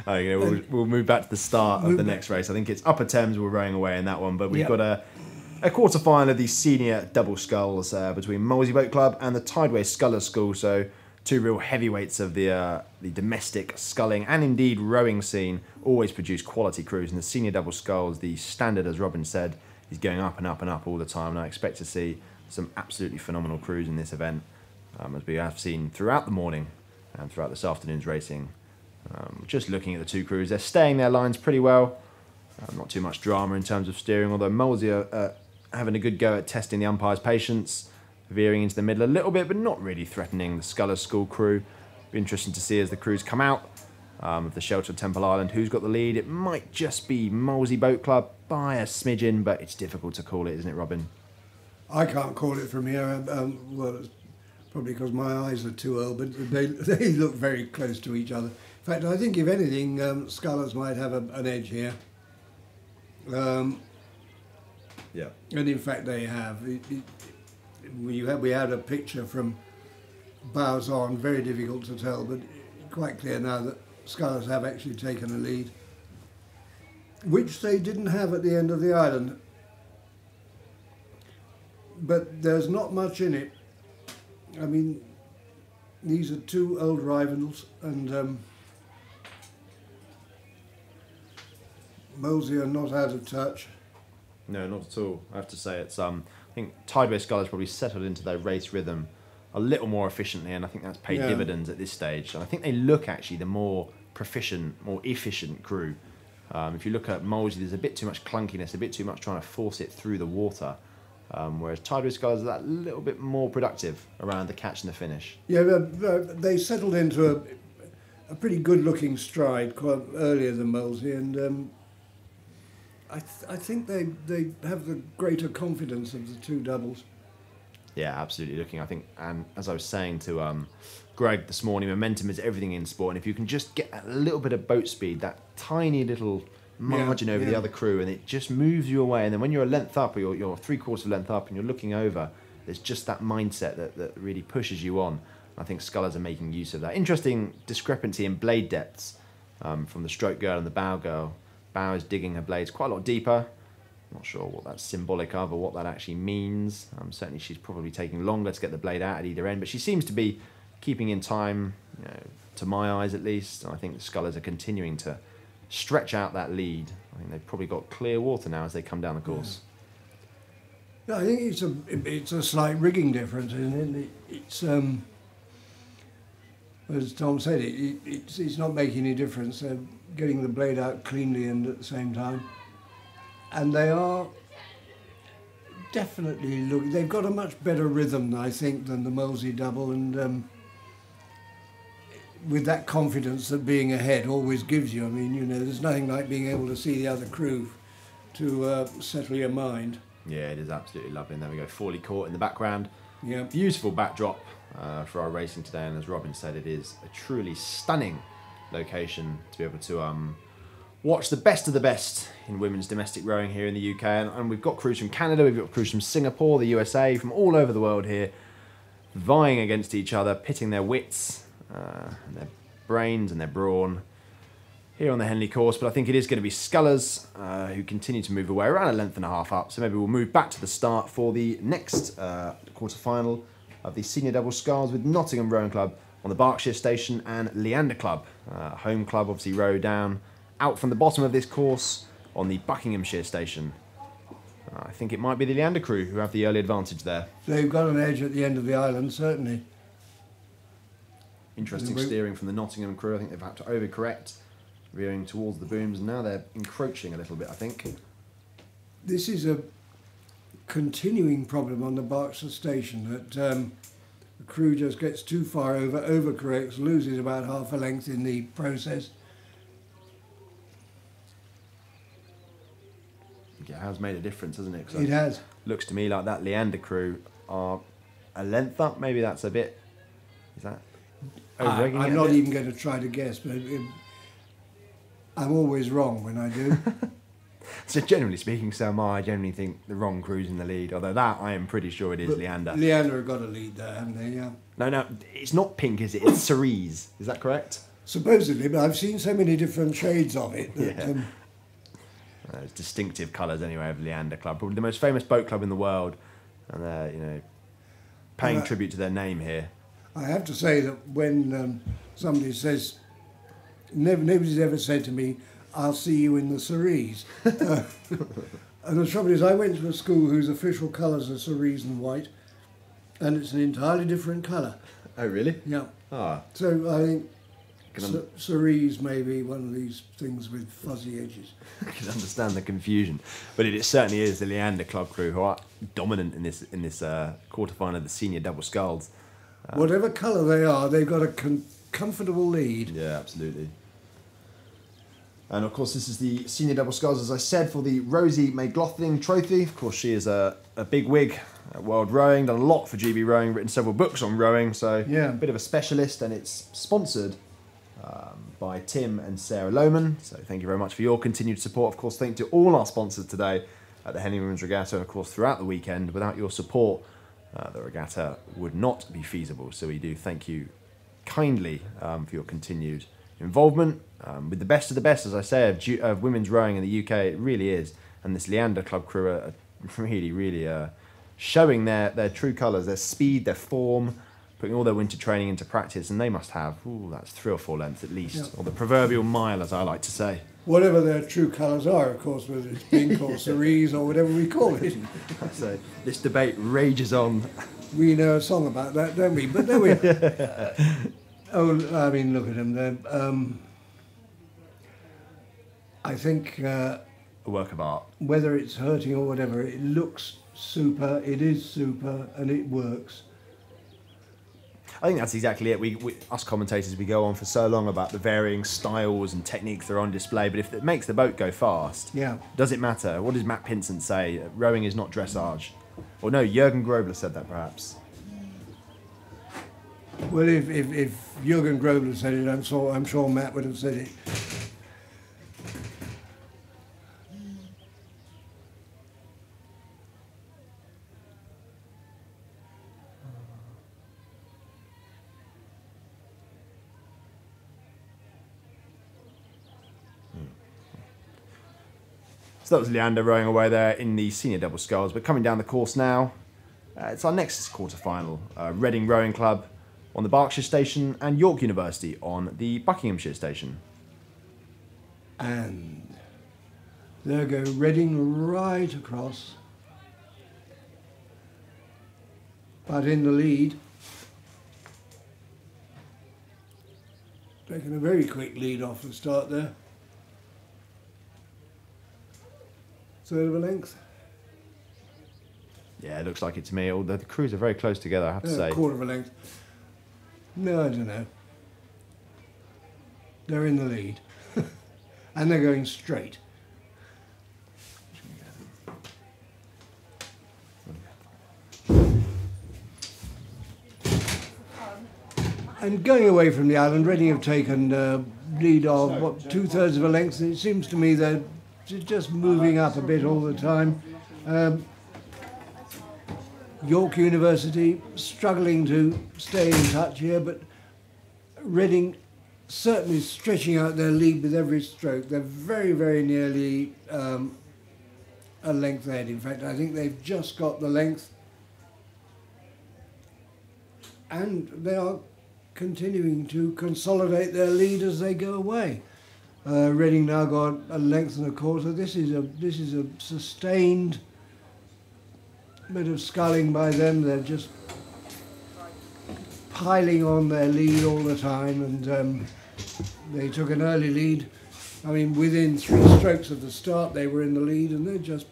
Okay, we'll move back to the start of the next race. I think it's Upper Thames we're rowing away in that one, but we've got a quarter final of the senior double sculls between Molesey Boat Club and the Tideway Scullers School. So two real heavyweights of the domestic sculling and indeed rowing scene. Always produce quality crews. And the senior double sculls, the standard, as Robin said, is going up and up and up all the time. And I expect to see some absolutely phenomenal crews in this event, as we have seen throughout the morning and throughout this afternoon's racing. Just looking at the two crews, they're staying their lines pretty well. Not too much drama in terms of steering, although Molesey are having a good go at testing the umpire's patience, veering into the middle a little bit, but not really threatening the Scullers School crew. Be interesting to see as the crews come out of the shelter of Temple Island who's got the lead. It might just be Molesey Boat Club by a smidgen, but it's difficult to call it, isn't it, Robin? I can't call it from here. Well, it's probably because my eyes are too old, but they look very close to each other. In fact, I think if anything, Scullers might have an edge here. Yeah. And in fact, they have. We had a picture from bows on, very difficult to tell, but quite clear now that Scullers have actually taken a lead, which they didn't have at the end of the island. But there's not much in it. I mean, these are two old rivals, and Molesey are not out of touch. No, not at all. I have to say it's I think Tideway Scullers probably settled into their race rhythm a little more efficiently, and I think that's paid dividends at this stage. And I think they look actually the more proficient, more efficient crew. If you look at Molesey, there's a bit too much clunkiness, a bit too much trying to force it through the water. Whereas Tideway Scullers are that little bit more productive around the catch and the finish. Yeah, they settled into a pretty good-looking stride quite earlier than Molesey, and I think they have the greater confidence of the two doubles. Yeah, absolutely. I think, and as I was saying to Greg this morning, momentum is everything in sport, and if you can just get a little bit of boat speed, that tiny little margin over the other crew, and it just moves you away. And then when you're a length up, or you're 3/4 length up, and you're looking over, there's just that mindset that really pushes you on. I think Scullers are making use of that. Interesting discrepancy in blade depths from the stroke girl and the bow girl. Bow is digging her blades quite a lot deeper. Not sure what that's symbolic of or what that actually means. Certainly she's probably taking longer to get the blade out at either end, but she seems to be keeping in time, to my eyes at least. And I think the Scullers are continuing to stretch out that lead. I think they've probably got clear water now as they come down the course. Yeah, I think it's a slight rigging difference, isn't it? It's as Tom said, it's not making any difference. They're getting the blade out cleanly and at the same time, and they are definitely they've got a much better rhythm, I think, than the Molesey double, and with that confidence that being ahead always gives you. I mean, there's nothing like being able to see the other crew to settle your mind. Yeah, it is absolutely lovely. And there we go, Fawley Court in the background. Yeah, beautiful backdrop for our racing today, and as Robin said, it is a truly stunning location to be able to watch the best of the best in women's domestic rowing here in the UK. And we've got crews from Canada, we've got crews from Singapore, the USA, from all over the world here, vying against each other, pitting their wits, and their brains and their brawn here on the Henley course. But I think it is going to be Scullers who continue to move away around a length and a half up. So maybe we'll move back to the start for the next quarter-final of the Senior Double Sculls with Nottingham Rowing Club on the Berkshire Station and Leander Club. Home club obviously row down out from the bottom of this course on the Buckinghamshire Station. I think it might be the Leander crew who have the early advantage there. They've got an edge at the end of the island, certainly. Interesting steering from the Nottingham crew. I think they've had to overcorrect, veering towards the booms, and now they're encroaching a little bit, I think. This is a continuing problem on the Berkshire Station, that the crew just gets too far over, overcorrects, loses about half a length in the process. It has made a difference, hasn't it? It has. Looks to me like that Leander crew are a length up. Maybe that's a bit... Is that over-egging I'm not even going to try to guess, but I'm always wrong when I do. So generally speaking, Selma, I generally think the wrong crew's in the lead, although that I am pretty sure it is Leander. Leander have got a lead there, haven't they? Yeah. No, it's not pink, is it? It's cerise. Is that correct? Supposedly, but I've seen so many different shades of it. That, It's distinctive colours anyway of Leander Club, probably the most famous boat club in the world, and they're paying tribute to their name here. I have to say that when somebody says, nobody's ever said to me, "I'll see you in the cerise." And the trouble is, I went to a school whose official colours are cerise and white, and it's an entirely different colour. Oh, really? Yeah. Ah. So I think cerise may be one of these things with fuzzy edges. I can understand the confusion, but it certainly is the Leander Club crew who are dominant in this quarterfinal of the senior double sculls. Whatever colour they are, they've got a comfortable lead. Yeah, absolutely. And of course, this is the senior double sculls, as I said, for the Rosie McLaughlin Trophy. Of course, she is a big wig at World Rowing, done a lot for GB Rowing, written several books on rowing, so yeah, a bit of a specialist, and it's sponsored by Tim and Sarah Lohman. So thank you very much for your continued support. Of course, thank you to all our sponsors today at the Henley Women's Regatta, and of course throughout the weekend. Without your support, the regatta would not be feasible. So we do thank you kindly for your continued involvement with the best of the best, as I say, of women's rowing in the UK. It really is. And this Leander Club crew are really showing their true colours, their speed, their form, putting all their winter training into practice, and they must have, that's 3 or 4 lengths at least, or the proverbial mile, as I like to say. Whatever their true colours are, of course, whether it's pink or cerise or whatever we call it. So this debate rages on. We know a song about that, don't we? But there we are. I mean, look at them. I think... a work of art. Whether it's hurting or whatever, it looks super, it is super, and it works. I think that's exactly it. We us commentators, we go on for so long about the varying styles and techniques that are on display, but if it makes the boat go fast, does it matter? What does Matt Pinsent say? Rowing is not dressage. Or no, Jürgen Grobler said that perhaps. Well, if Jürgen Grobler said it, I'm sure Matt would have said it. So that was Leander rowing away there in the senior double sculls. But coming down the course now, it's our next quarter-final. Reading Rowing Club on the Berkshire Station and York University on the Buckinghamshire Station. And there go Reading right across. But in the lead. Taking a very quick lead off the start there. Third of a length. Yeah, it looks like it to me. Although the crews are very close together, I have to say. A quarter of a length. No, I don't know. They're in the lead. And they're going straight. And going away from the island, Reading have taken lead of, what, 2/3 of a length. It seems to me they're just moving up a bit all the time. York University struggling to stay in touch here, but Reading certainly stretching out their lead with every stroke. They're very, very nearly a length ahead. In fact, I think they've just got the length, and they are continuing to consolidate their lead as they go away. Reading now got a length and a quarter. This is a sustained bit of sculling by them. They're just piling on their lead all the time, and they took an early lead. I mean, within 3 strokes of the start, they were in the lead, and they're just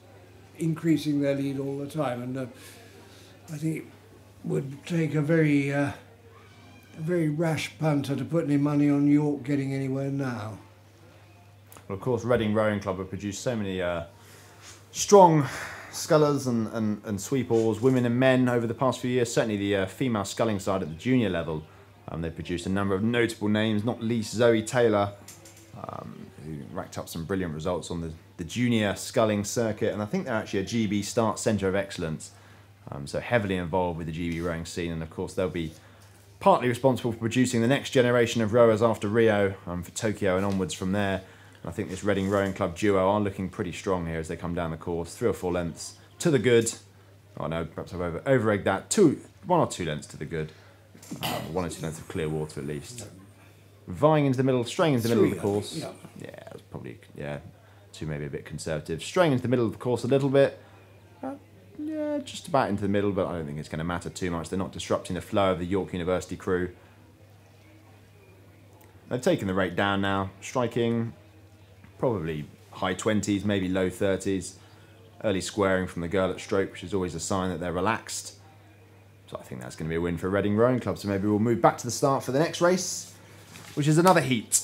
increasing their lead all the time. And I think it would take a very rash punter to put any money on York getting anywhere now. Well, of course, Reading Rowing Club have produced so many strong scullers and sweep oars, women and men, over the past few years. Certainly the female sculling side at the junior level. They've produced a number of notable names, not least Zoe Taylor, who racked up some brilliant results on the the junior sculling circuit, and I think they're actually a GB start centre of excellence. So heavily involved with the GB rowing scene, and of course they'll be partly responsible for producing the next generation of rowers after Rio, for Tokyo and onwards from there. And I think this Reading Rowing Club duo are looking pretty strong here as they come down the course, 3 or 4 lengths to the good. Oh no, perhaps I've over-egged that. 1 or 2 lengths to the good. 1 or 2 lengths of clear water at least. Vying into the middle, straying into the middle of the course. Yeah, that's probably, 2 maybe a bit conservative. Straying into the middle of the course a little bit. Yeah, just about into the middle, but I don't think it's going to matter too much. They're not disrupting the flow of the York University crew. They've taken the rate down now, striking probably high 20s, maybe low 30s. Early squaring from the girl at stroke, which is always a sign that they're relaxed. So I think that's going to be a win for Reading Rowing Club. So maybe we'll move back to the start for the next race, which is another heat.